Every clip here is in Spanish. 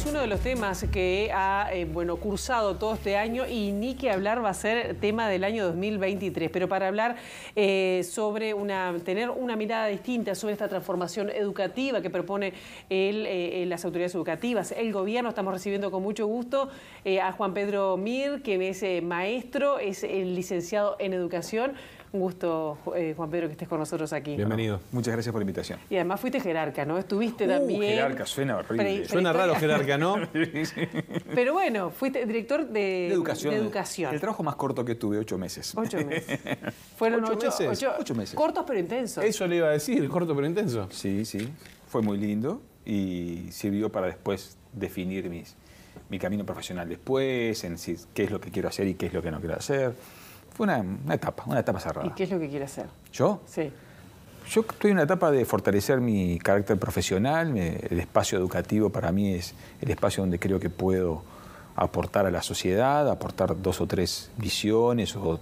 es uno de los temas que ha cursado todo este año y ni que hablar va a ser tema del año 2023. Pero para hablar sobre tener una mirada distinta sobre esta transformación educativa que propone las autoridades educativas, el gobierno, estamos recibiendo con mucho gusto a Juan Pedro Mir, que es maestro, es licenciado en educación. Un gusto, Juan Pedro, que estés con nosotros aquí. Bienvenido. Muchas gracias por la invitación. Y además fuiste jerarca, ¿no? Estuviste también... Jerarca, suena horrible. Suena raro jerarca, ¿no? Sí. Pero bueno, fuiste director de educación. educación. El trabajo más corto que tuve, 8 meses. 8 meses. Fueron 8 meses. 8 meses. Cortos pero intensos. Eso le iba a decir, corto pero intenso. Sí, sí. Fue muy lindo y sirvió para después definir mi camino profesional después, en decir qué es lo que quiero hacer y qué es lo que no quiero hacer. Fue una etapa cerrada. ¿Y qué es lo que quiere hacer? ¿Yo? Sí. Yo estoy en una etapa de fortalecer mi carácter profesional. El espacio educativo para mí es el espacio donde creo que puedo aportar a la sociedad, aportar 2 o 3 visiones o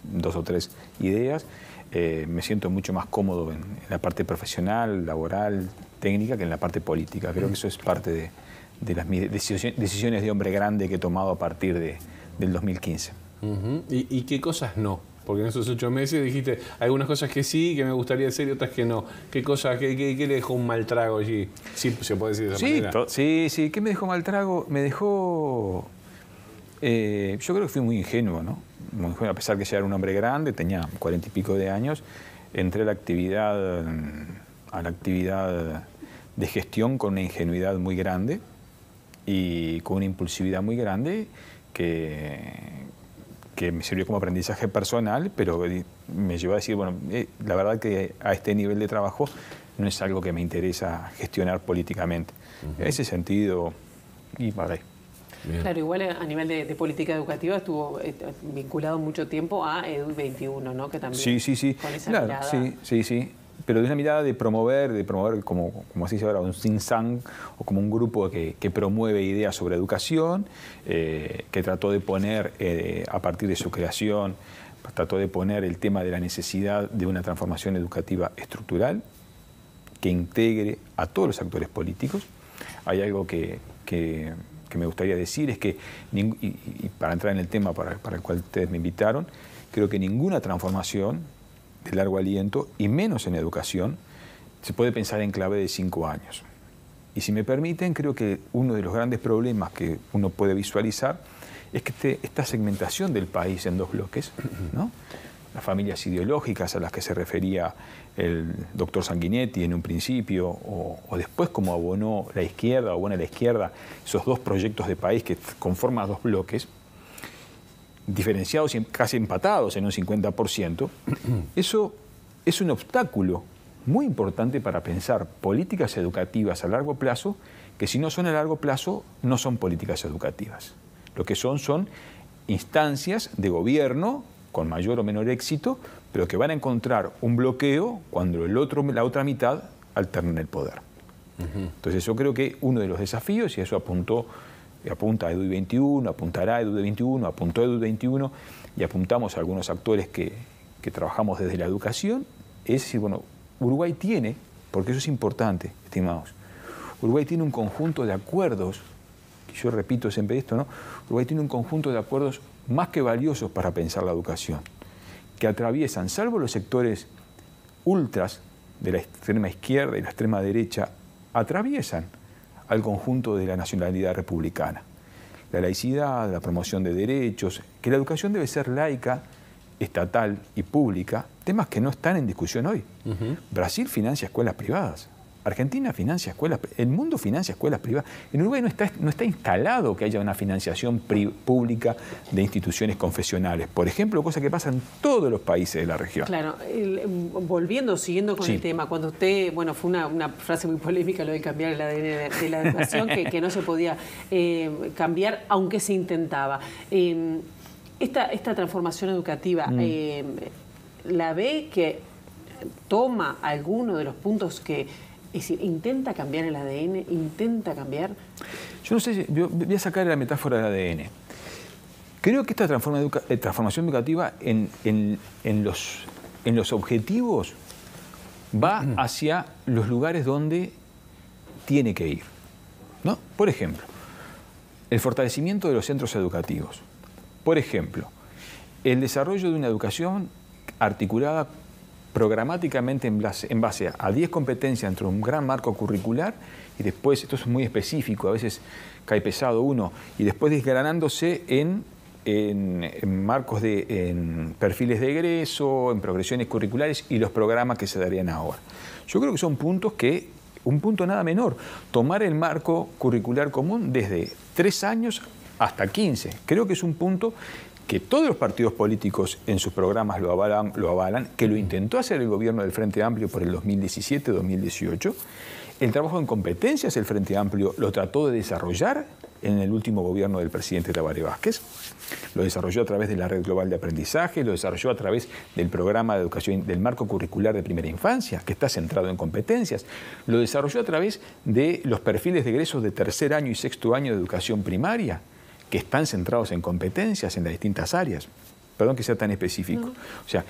2 o 3 ideas. Me siento mucho más cómodo en la parte profesional, laboral, técnica, que en la parte política. Creo que eso es parte de las decisiones de hombre grande que he tomado a partir del 2015. ¿Y qué cosas no? Porque en esos 8 meses dijiste, algunas cosas que sí, que me gustaría hacer y otras que no. ¿Qué cosas, qué le dejó un mal trago allí? Sí, se puede decir de esa manera. Sí. ¿Qué me dejó mal trago? Me dejó... yo creo que fui muy ingenuo, ¿no? Muy ingenuo, a pesar que ya era un hombre grande, tenía 40 y pico de años, entré a la actividad de gestión con una ingenuidad muy grande y con una impulsividad muy grande que me sirvió como aprendizaje personal, pero me llevó a decir, bueno, la verdad que a este nivel de trabajo no es algo que me interesa gestionar políticamente. En ese sentido, y para ahí. Bien. Claro, igual a nivel de política educativa estuvo vinculado mucho tiempo a Edu21, ¿no? Que también sí. Con esa claro, mirada. Sí. Pero de una mirada de promover como se dice ahora, un think tank o como un grupo que promueve ideas sobre educación, que trató de poner, a partir de su creación, trató de poner el tema de la necesidad de una transformación educativa estructural que integre a todos los actores políticos. Hay algo que me gustaría decir, es que, y para entrar en el tema para el cual ustedes me invitaron, creo que ninguna transformación de largo aliento, y menos en educación, se puede pensar en clave de 5 años. Y si me permiten, creo que uno de los grandes problemas que uno puede visualizar es que esta segmentación del país en 2 bloques, ¿no? Las familias ideológicas a las que se refería el doctor Sanguinetti en un principio, o después como abonó la izquierda, esos 2 proyectos de país que conforman 2 bloques, diferenciados y casi empatados en un 50%, eso es un obstáculo muy importante para pensar políticas educativas a largo plazo, que si no son a largo plazo, no son políticas educativas. Lo que son instancias de gobierno con mayor o menor éxito, pero que van a encontrar un bloqueo cuando la otra mitad alterna el poder. Entonces yo creo que uno de los desafíos, y eso apunta a Edu21, apuntará a Edu21, apuntó a Edu21 y apuntamos a algunos actores que trabajamos desde la educación, es decir, bueno, Uruguay tiene, porque eso es importante, estimados, Uruguay tiene un conjunto de acuerdos, y yo repito siempre esto, ¿no? Uruguay tiene un conjunto de acuerdos más que valiosos para pensar la educación, que atraviesan, salvo los sectores ultras de la extrema izquierda y la extrema derecha, atraviesan al conjunto de la nacionalidad republicana. La laicidad, la promoción de derechos, que la educación debe ser laica, estatal y pública, temas que no están en discusión hoy. Brasil financia escuelas privadas, Argentina financia escuelas, el mundo financia escuelas privadas. En Uruguay no está instalado que haya una financiación pública de instituciones confesionales, por ejemplo, cosa que pasa en todos los países de la región. Claro, siguiendo con el tema, cuando usted, fue una frase muy polémica lo de cambiar el ADN de la educación, que no se podía cambiar, aunque se intentaba. Esta transformación educativa, ¿la ve que toma alguno de los puntos que... Es decir, intenta cambiar el ADN, intenta cambiar... Yo no sé, yo voy a sacar la metáfora del ADN. Creo que esta transformación educativa en los objetivos va hacia los lugares donde tiene que ir, ¿no? Por ejemplo, el fortalecimiento de los centros educativos. Por ejemplo, el desarrollo de una educación articulada programáticamente en base a 10 competencias dentro de un gran marco curricular y después, esto es muy específico, a veces cae pesado uno, y después desgranándose en marcos en perfiles de egreso, en progresiones curriculares y los programas que se darían ahora. Yo creo que son puntos un punto nada menor, tomar el marco curricular común desde 3 años hasta 15. Creo que es un punto que todos los partidos políticos en sus programas lo avalan, que lo intentó hacer el gobierno del Frente Amplio por el 2017-2018. El trabajo en competencias, el Frente Amplio lo trató de desarrollar en el último gobierno del presidente Tabaré Vázquez. Lo desarrolló a través de la Red Global de Aprendizaje, lo desarrolló a través del programa de educación, del marco curricular de primera infancia, que está centrado en competencias. Lo desarrolló a través de los perfiles de egresos de tercer año y sexto año de educación primaria, que están centrados en competencias en las distintas áreas. Perdón que sea tan específico. No. O sea,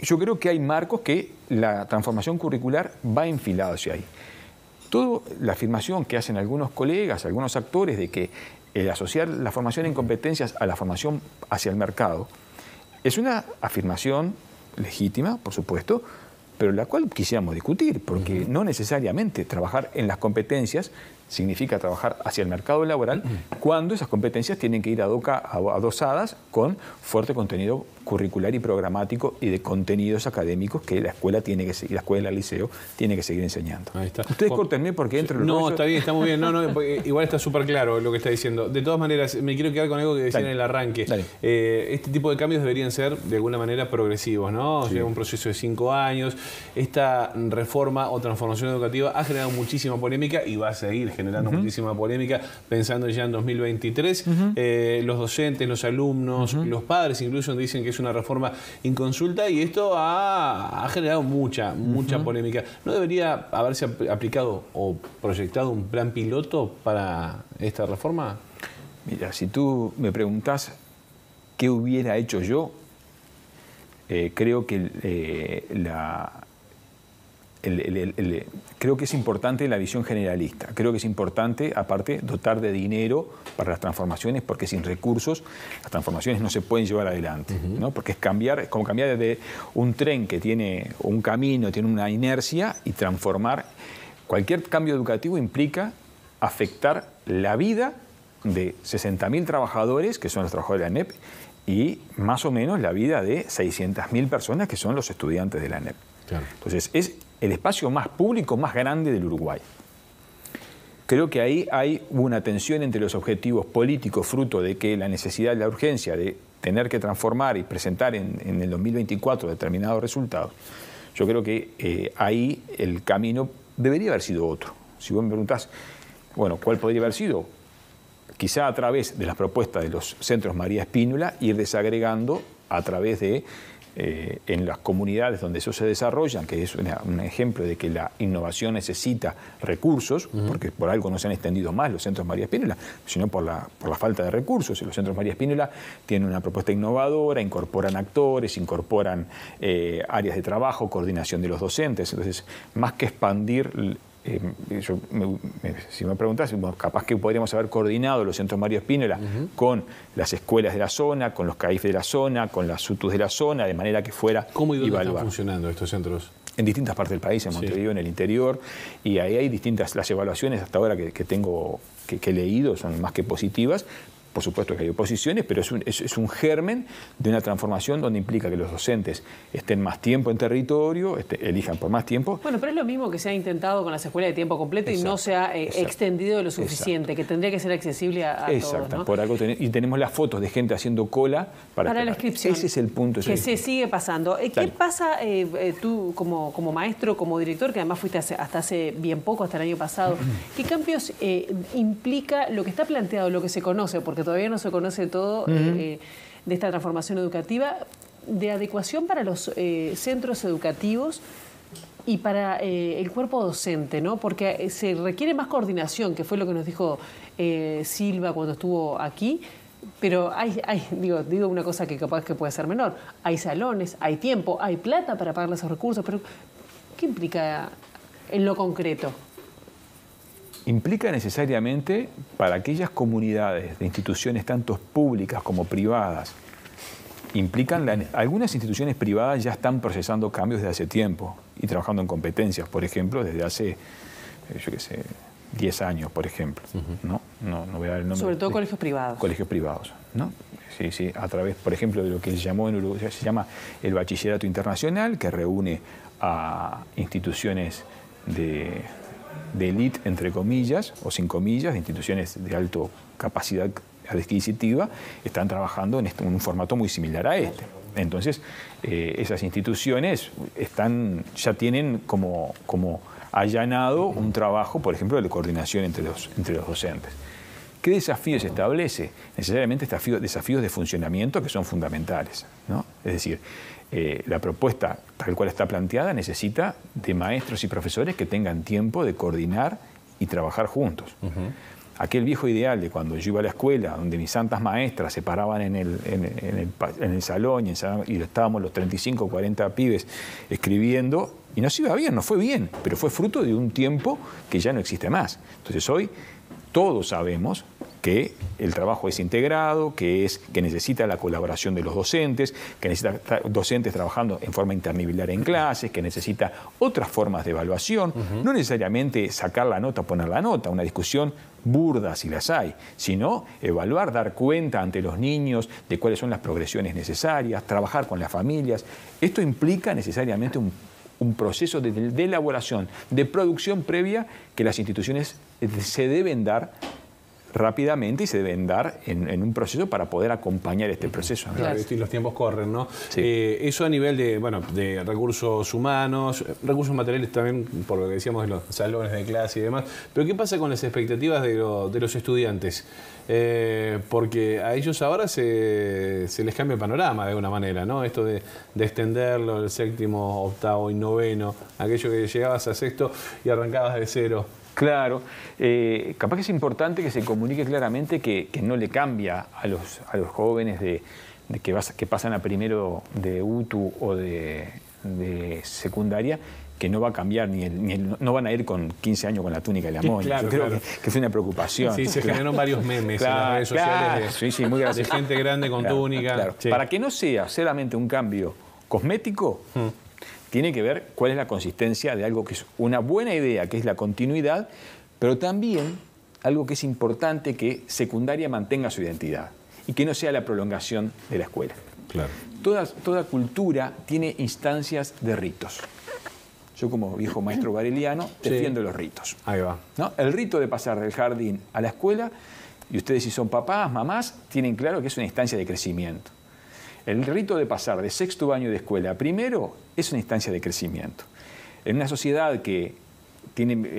yo creo que hay marcos que la transformación curricular va enfilada hacia ahí. Toda la afirmación que hacen algunos colegas, algunos actores, de que el asociar la formación en competencias a la formación hacia el mercado, es una afirmación legítima, por supuesto, pero la cual quisiéramos discutir, porque no necesariamente trabajar en las competencias significa trabajar hacia el mercado laboral cuando esas competencias tienen que ir adosadas con fuerte contenido curricular y programático y de contenidos académicos que la escuela tiene que seguir, la escuela, el liceo, tiene que seguir enseñando. Ahí está. Ustedes córtenme porque entro en No, está bien, está muy bien. No, igual está súper claro lo que está diciendo. De todas maneras, me quiero quedar con algo que decían en el arranque. Este tipo de cambios deberían ser, de alguna manera, progresivos, ¿no? Sí. Lleva un proceso de 5 años. Esta reforma o transformación educativa ha generado muchísima polémica y va a seguir generando muchísima polémica, pensando ya en 2023. Los docentes, los alumnos, los padres incluso dicen que es una reforma inconsulta y esto ha generado mucha polémica. ¿No debería haberse aplicado o proyectado un plan piloto para esta reforma? Mira, si tú me preguntás qué hubiera hecho yo, creo que creo que es importante la visión generalista. Creo que es importante, aparte, dotar de dinero para las transformaciones, porque sin recursos las transformaciones no se pueden llevar adelante, ¿no? Porque es como cambiar de un tren que tiene un camino, tiene una inercia, y transformar. Cualquier cambio educativo implica afectar la vida de 60.000 trabajadores, que son los trabajadores de la ANEP, y más o menos la vida de 600.000 personas, que son los estudiantes de la ANEP. Claro. Entonces, es el espacio más público, más grande del Uruguay. Creo que ahí hay una tensión entre los objetivos políticos, fruto de que la necesidad, la urgencia de tener que transformar y presentar en el 2024 determinados resultados. Yo creo que ahí el camino debería haber sido otro. Si vos me preguntás, bueno, ¿cuál podría haber sido? Quizá a través de las propuestas de los centros María Espínola, ir desagregando a través de en las comunidades donde eso se desarrolla, que es un ejemplo de que la innovación necesita recursos, porque por algo no se han extendido más los centros María Espínola, sino por la falta de recursos. Y los centros María Espínola tienen una propuesta innovadora, incorporan actores, incorporan áreas de trabajo, coordinación de los docentes. Entonces, más que expandir... si me preguntas, capaz que podríamos haber coordinado los centros María Espínola con las escuelas de la zona, con los CAIF de la zona, con las SUTUS de la zona, de manera que fuera ¿Cómo y dónde están funcionando estos centros? En distintas partes del país, en Montevideo, en el interior, y ahí hay distintas, las evaluaciones hasta ahora que he leído son más que positivas. Por supuesto que hay oposiciones, pero es un germen de una transformación donde implica que los docentes estén más tiempo en territorio, elijan por más tiempo. Bueno, pero es lo mismo que se ha intentado con las escuelas de tiempo completo y no se ha extendido lo suficiente, que tendría que ser accesible a todos, ¿no? Por algo y tenemos las fotos de gente haciendo cola para la inscripción. Ese es el punto. Que se sigue pasando. ¿Qué pasa tú como maestro, como director, que además fuiste hasta hace bien poco, hasta el año pasado? ¿Qué cambios implica lo que está planteado, lo que se conoce? Porque todavía no se conoce todo de esta transformación educativa, de adecuación para los centros educativos y para el cuerpo docente, ¿no? Porque se requiere más coordinación, que fue lo que nos dijo Silva cuando estuvo aquí, pero digo una cosa que capaz que puede ser menor, hay salones, hay tiempo, hay plata para pagar esos recursos, pero ¿qué implica en lo concreto? implica necesariamente para aquellas comunidades de instituciones tanto públicas como privadas, algunas instituciones privadas ya están procesando cambios desde hace tiempo y trabajando en competencias, por ejemplo, desde hace, yo qué sé, 10 años, por ejemplo. No voy a dar el nombre. Sobre todo colegios privados. Colegios privados, ¿no? Sí, a través, por ejemplo, de lo que se llamó en Uruguay, se llama el Bachillerato Internacional, que reúne a instituciones de élite, entre comillas, o sin comillas, de instituciones de alta capacidad adquisitiva, están trabajando en un formato muy similar a este. Entonces, esas instituciones ya tienen como allanado un trabajo, por ejemplo, de coordinación entre los docentes. ¿Qué desafíos establece? Necesariamente desafíos de funcionamiento que son fundamentales, ¿no? Es decir, la propuesta tal cual está planteada necesita de maestros y profesores que tengan tiempo de coordinar y trabajar juntos. Aquel viejo ideal de cuando yo iba a la escuela, donde mis santas maestras se paraban en el salón y estábamos los 35 o 40 pibes escribiendo, y nos iba bien, nos fue bien, pero fue fruto de un tiempo que ya no existe más. Entonces hoy todos sabemos que el trabajo es integrado, que necesita la colaboración de los docentes, que necesita docentes trabajando en forma interdisciplinar en clases, que necesita otras formas de evaluación, no necesariamente sacar la nota, poner la nota, una discusión burda si las hay, sino evaluar, dar cuenta ante los niños de cuáles son las progresiones necesarias, trabajar con las familias. Esto implica necesariamente un proceso de elaboración, de producción previa que las instituciones se deben dar rápidamente y se deben dar en un proceso para poder acompañar este proceso. Claro, y los tiempos corren, ¿no? Sí. Eso a nivel de recursos humanos, recursos materiales también, por lo que decíamos de los salones de clase y demás. Pero ¿qué pasa con las expectativas de los estudiantes? Porque a ellos ahora se les cambia el panorama de alguna manera, ¿no? Esto de extenderlo, el séptimo, octavo y noveno, aquello que llegabas a sexto y arrancabas de cero. Claro, capaz que es importante que se comunique claramente que no le cambia a los jóvenes que pasan a primero de UTU o de secundaria, que no va a cambiar, no van a ir con 15 años con la túnica y la moña. Claro, yo creo que es una preocupación. Sí, se generaron varios memes en las redes sociales muy de gente grande con túnica. Claro. Sí. Para que no sea solamente un cambio cosmético, tiene que ver cuál es la consistencia de algo que es una buena idea, que es la continuidad, pero también algo que es importante, que secundaria mantenga su identidad y que no sea la prolongación de la escuela. Claro. Toda cultura tiene instancias de ritos. Yo, como viejo maestro bareliano, defiendo los ritos. Ahí va. ¿No? El rito de pasar del jardín a la escuela, y ustedes si son papás, mamás, tienen claro que es una instancia de crecimiento. El rito de pasar de sexto año de escuela a primero es una instancia de crecimiento. En una sociedad que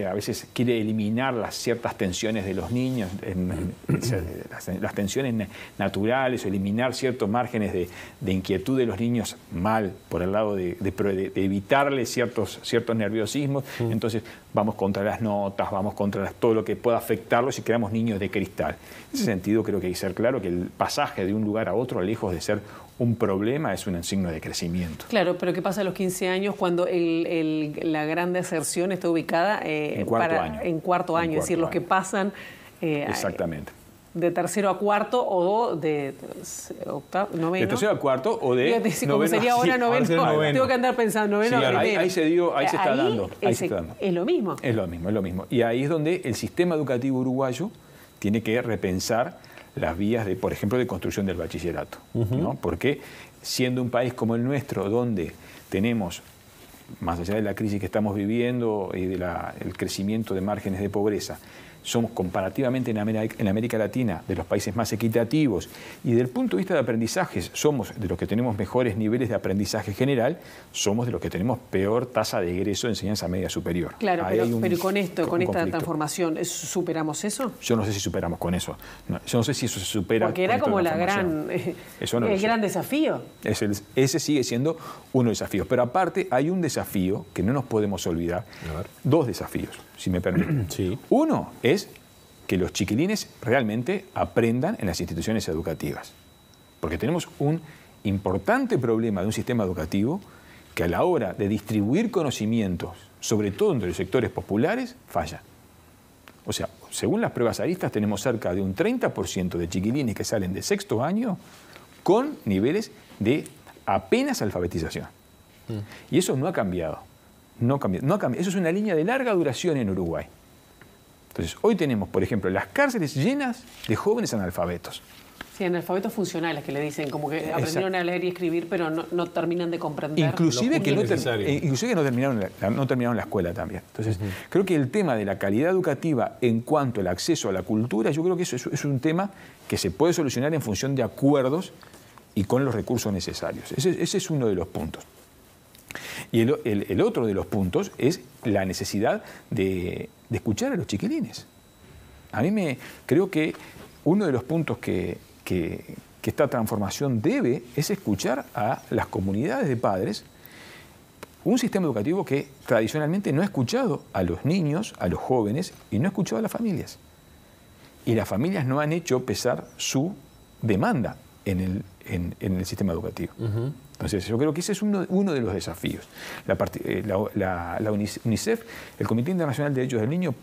a veces quiere eliminar ciertas tensiones de los niños, las tensiones naturales, o eliminar ciertos márgenes de inquietud de los niños, mal, por el lado de evitarles ciertos nerviosismos. Entonces vamos contra las notas, vamos contra todo lo que pueda afectarlos y creamos niños de cristal. En ese sentido creo que hay que ser claro que el pasaje de un lugar a otro, lejos de ser un problema, es un signo de crecimiento. Claro, pero ¿qué pasa a los 15 años cuando la gran deserción está ubicada en cuarto año? Es decir, los que pasan exactamente. De tercero a cuarto o de octavo, noveno. De tercero a cuarto o de noveno. Como sería ahora noveno, tengo que andar pensando noveno. Sí, claro, ahí se está dando. Es lo mismo. Es lo mismo. Y ahí es donde el sistema educativo uruguayo tiene que repensar las vías, por ejemplo, de construcción del bachillerato, ¿no? Porque siendo un país como el nuestro, donde tenemos, más allá de la crisis que estamos viviendo y del crecimiento de márgenes de pobreza, somos comparativamente en América Latina de los países más equitativos, y desde el punto de vista de aprendizajes somos de los que tenemos mejores niveles de aprendizaje general, somos de los que tenemos peor tasa de egreso de enseñanza media superior. Claro, pero con esta transformación, ¿superamos eso? Yo no sé si superamos con eso. Yo no sé si eso se supera. Porque era como el gran desafío. Ese sigue siendo uno de los desafíos. Pero aparte hay un desafío que no nos podemos olvidar. Dos desafíos, si me permiten. Sí. Uno es que los chiquilines realmente aprendan en las instituciones educativas. Porque tenemos un importante problema de un sistema educativo que a la hora de distribuir conocimientos, sobre todo entre los sectores populares, falla. O sea, según las pruebas aristas, tenemos cerca de un 30% de chiquilines que salen de sexto año con niveles de apenas alfabetización. Y eso no ha cambiado. No ha cambiado. Eso es una línea de larga duración en Uruguay. Entonces, hoy tenemos, por ejemplo, las cárceles llenas de jóvenes analfabetos. Sí, analfabetos funcionales, que le dicen, como que aprendieron a leer y escribir, pero no terminan de comprender. Inclusive que no terminaron la escuela también. Entonces, creo que el tema de la calidad educativa en cuanto al acceso a la cultura, yo creo que eso es un tema que se puede solucionar en función de acuerdos y con los recursos necesarios. Ese es uno de los puntos. Y el otro de los puntos es la necesidad de escuchar a los chiquilines. Creo que uno de los puntos que esta transformación debe es escuchar a las comunidades de padres, un sistema educativo que tradicionalmente no ha escuchado a los niños, a los jóvenes y no ha escuchado a las familias. Y las familias no han hecho pesar su demanda en el sistema educativo. Entonces, yo creo que ese es uno de los desafíos. La UNICEF, el Comité Internacional de Derechos del Niño,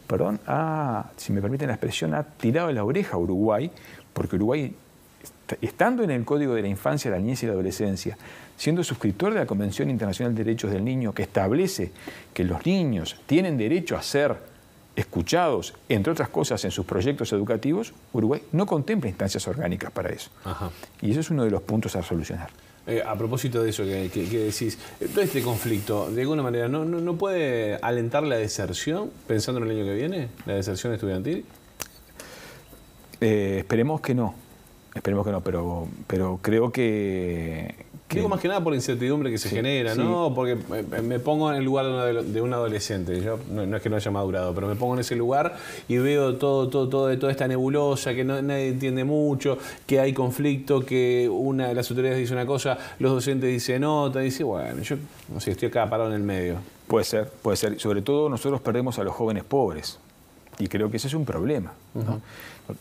si me permiten la expresión, ha tirado la oreja a Uruguay, porque Uruguay, estando en el Código de la Infancia, la Niñez y la Adolescencia, siendo suscriptor de la Convención Internacional de Derechos del Niño, que establece que los niños tienen derecho a ser escuchados, entre otras cosas, en sus proyectos educativos, Uruguay no contempla instancias orgánicas para eso. Y ese es uno de los puntos a solucionar. A propósito de eso que decís, todo este conflicto, de alguna manera, ¿no puede alentar la deserción, pensando en el año que viene, la deserción estudiantil? Esperemos que no, pero creo que... Digo más que nada por la incertidumbre que se genera, ¿no? Porque me pongo en el lugar de un adolescente. Yo no es que no haya madurado, pero me pongo en ese lugar y veo toda esta nebulosa, que nadie entiende mucho, que hay conflicto, que una de las autoridades dice una cosa, los docentes dicen otra, y dice, bueno, yo no sé, estoy acá parado en el medio. Puede ser. Sobre todo nosotros perdemos a los jóvenes pobres. Y creo que ese es un problema, ¿no?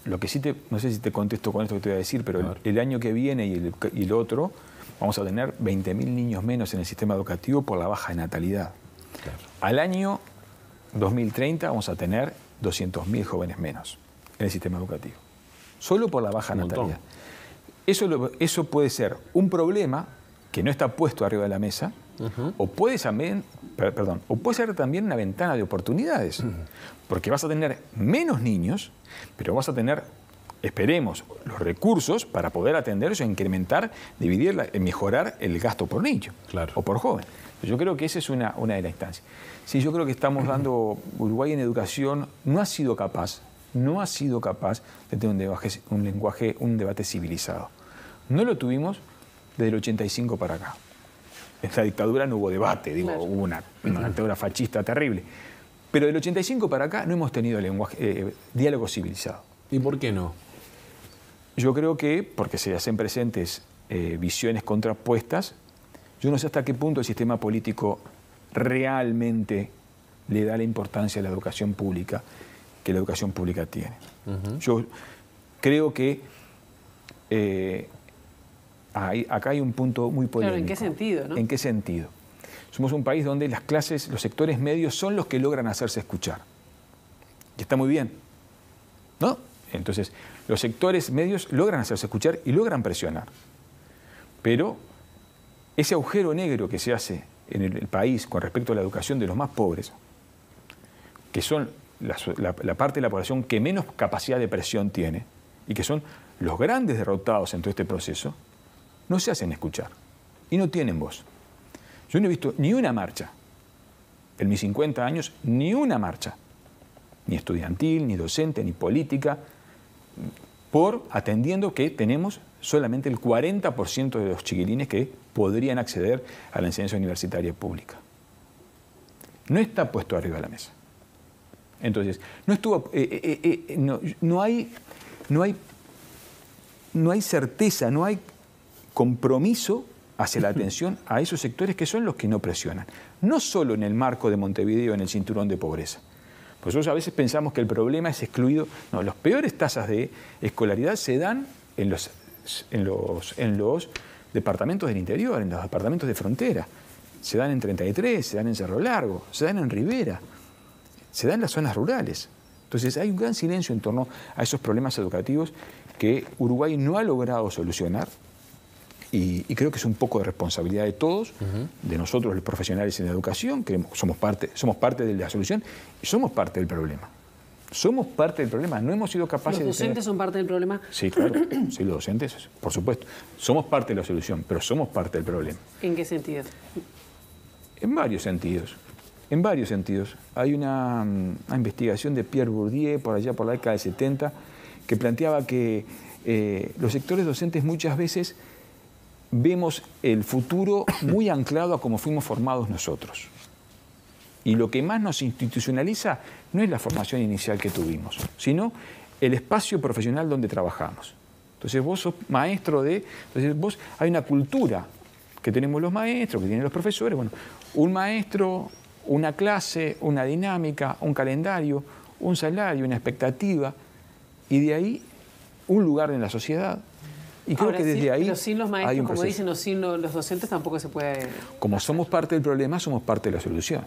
Lo que sí no sé si te contesto con esto que te voy a decir, pero el año que viene y el otro, vamos a tener 20.000 niños menos en el sistema educativo por la baja de natalidad. Claro. Al año 2030 vamos a tener 200.000 jóvenes menos en el sistema educativo. Solo por la baja natalidad. Eso puede ser un problema que no está puesto arriba de la mesa, o puede ser también una ventana de oportunidades, porque vas a tener menos niños, pero vas a tener, esperemos, los recursos para poder atenderlos, incrementar, mejorar el gasto por niño o por joven. Yo creo que esa es una de las instancias. Sí, yo creo que estamos Uruguay en educación no ha sido capaz de tener un debate civilizado. No lo tuvimos desde el 85 para acá. En la dictadura no hubo debate, hubo una dictadura fascista terrible. Pero del 85 para acá no hemos tenido diálogo civilizado. ¿Y por qué no? Yo creo que porque se hacen presentes visiones contrapuestas. Yo no sé hasta qué punto el sistema político realmente le da la importancia a la educación pública que la educación pública tiene. Yo creo que acá hay un punto muy polémico. Claro, ¿en qué sentido, no? ¿En qué sentido? Somos un país donde las clases, los sectores medios son los que logran hacerse escuchar. Y está muy bien, ¿no? Entonces, los sectores medios logran hacerse escuchar y logran presionar. Pero ese agujero negro que se hace en el país con respecto a la educación de los más pobres, que son la parte de la población que menos capacidad de presión tiene y que son los grandes derrotados en todo este proceso, no se hacen escuchar y no tienen voz. Yo no he visto ni una marcha, en mis 50 años, ni una marcha, ni estudiantil, ni docente, ni política, atendiendo que tenemos solamente el 40% de los chiquilines que podrían acceder a la enseñanza universitaria pública. No está puesto arriba de la mesa. Entonces, no hay certeza, no hay compromiso hacia la atención a esos sectores que son los que no presionan. No solo en el marco de Montevideo, en el cinturón de pobreza. Pues nosotros a veces pensamos que el problema es excluido. No, las peores tasas de escolaridad se dan en los departamentos del interior, en los departamentos de frontera. Se dan en 33, se dan en Cerro Largo, se dan en Rivera, se dan en las zonas rurales. Entonces hay un gran silencio en torno a esos problemas educativos que Uruguay no ha logrado solucionar. Y creo que es un poco de responsabilidad de todos, de nosotros los profesionales en la educación, que somos parte de la solución y somos parte del problema. Somos parte del problema, no hemos sido capaces de... ¿Los docentes son parte del problema? Sí, claro, sí, los docentes, por supuesto. Somos parte de la solución, pero somos parte del problema. ¿En qué sentido? En varios sentidos. En varios sentidos. Hay una investigación de Pierre Bourdieu, por allá por la década del 70, que planteaba que los sectores docentes muchas veces vemos el futuro muy anclado a cómo fuimos formados nosotros. Y lo que más nos institucionaliza no es la formación inicial que tuvimos, sino el espacio profesional donde trabajamos. Entonces vos sos maestro de... Entonces hay una cultura que tenemos los maestros, que tienen los profesores. Bueno, un maestro, una clase, una dinámica, un calendario, un salario, una expectativa, y de ahí un lugar en la sociedad. Y creo que desde ahí... Pero sin los maestros, como dicen, o sin los docentes tampoco se puede... Como somos parte del problema, somos parte de la solución.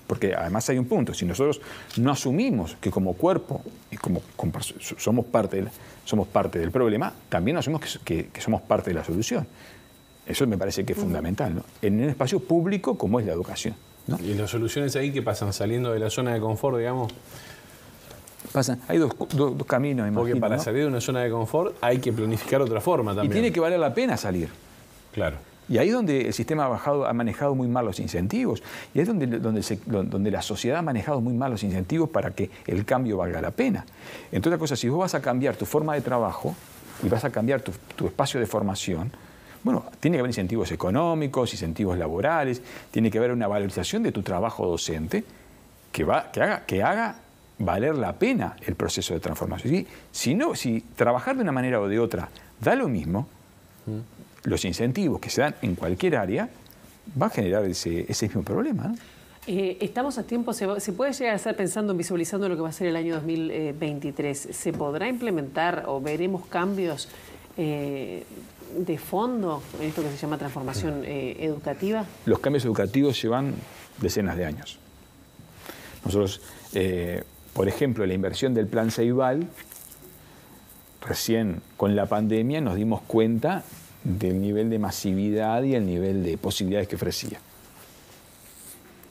Porque además hay un punto, si nosotros no asumimos que como cuerpo y somos parte del problema, también asumimos que somos parte de la solución. Eso me parece que es fundamental, ¿no? En un espacio público como es la educación, ¿no? ¿Y las soluciones ahí qué pasan? ¿Saliendo de la zona de confort, digamos? Hay dos caminos, imagino. Porque para ¿no? salir de una zona de confort hay que planificar otra forma también. Y tiene que valer la pena salir. Claro. Y ahí es donde el sistema ha manejado muy mal los incentivos. Y ahí es donde la sociedad ha manejado muy mal los incentivos para que el cambio valga la pena. Entre otras cosas, si vos vas a cambiar tu forma de trabajo y vas a cambiar tu espacio de formación, bueno, tiene que haber incentivos económicos, incentivos laborales, tiene que haber una valorización de tu trabajo docente que haga valer la pena el proceso de transformación. Si trabajar de una manera o de otra da lo mismo, los incentivos que se dan en cualquier área va a generar ese mismo problema, ¿no? Estamos a tiempo, se puede llegar a estar pensando, visualizando lo que va a ser el año 2023. ¿Se podrá implementar o veremos cambios de fondo en esto que se llama transformación educativa? Los cambios educativos llevan decenas de años. Nosotros, por ejemplo, la inversión del Plan Ceibal, recién con la pandemia nos dimos cuenta del nivel de masividad y el nivel de posibilidades que ofrecía.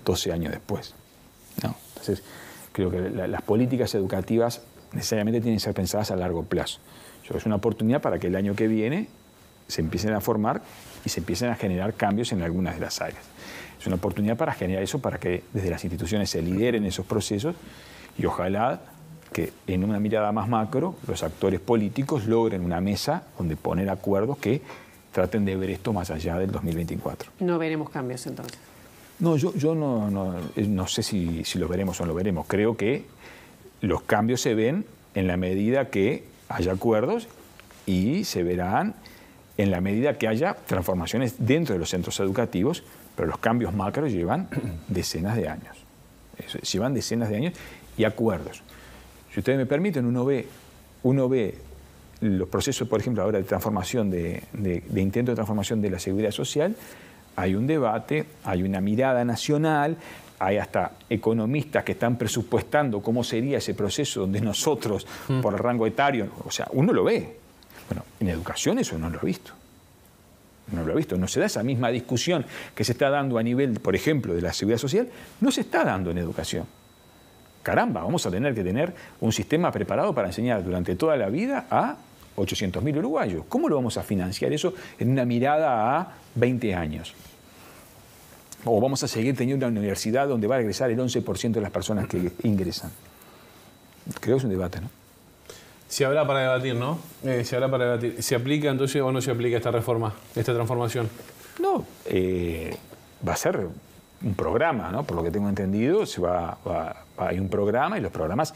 12 años después, ¿no? Entonces, creo que las políticas educativas necesariamente tienen que ser pensadas a largo plazo. Es una oportunidad para que el año que viene se empiecen a formar y se empiecen a generar cambios en algunas de las áreas. Es una oportunidad para generar eso, para que desde las instituciones se lideren esos procesos y ojalá que en una mirada más macro los actores políticos logren una mesa donde poner acuerdos que traten de ver esto más allá del 2024. No veremos cambios entonces. No, yo no sé si lo veremos o no lo veremos. Creo que los cambios se ven en la medida que haya acuerdos y se verán en la medida que haya transformaciones dentro de los centros educativos, pero los cambios macros llevan decenas de años. Llevan decenas de años y acuerdos. Si ustedes me permiten, uno ve los procesos, por ejemplo, ahora de transformación, de intento de transformación de la seguridad social. Hay un debate, hay una mirada nacional, hay hasta economistas que están presupuestando cómo sería ese proceso donde nosotros, por el rango etario, o sea, uno lo ve. Bueno, en educación eso no lo he visto. No lo he visto. No se da esa misma discusión que se está dando a nivel, por ejemplo, de la seguridad social, no se está dando en educación. Caramba, vamos a tener que tener un sistema preparado para enseñar durante toda la vida a 800.000 uruguayos. ¿Cómo lo vamos a financiar eso en una mirada a 20 años? O vamos a seguir teniendo una universidad donde va a regresar el 11% de las personas que ingresan. Creo que es un debate, ¿no? Se habrá para debatir, ¿no? Se habrá para debatir. ¿Se aplica entonces o no se aplica esta reforma, esta transformación? No, va a ser un programa, ¿no? Por lo que tengo entendido, hay un programa y los programas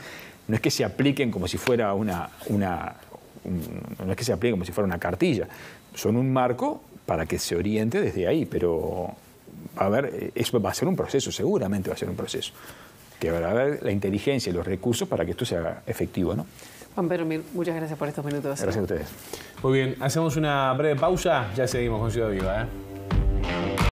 no es que se apliquen como si fuera no es que se apliquen como si fuera una cartilla. Son un marco para que se oriente desde ahí, pero eso va a ser un proceso, seguramente va a ser un proceso. Que va a haber la inteligencia y los recursos para que esto se haga efectivo, ¿no? Juan Pedro Mir, muchas gracias por estos minutos. Gracias a ustedes. Muy bien, hacemos una breve pausa, ya seguimos con Ciudad Viva, ¿eh?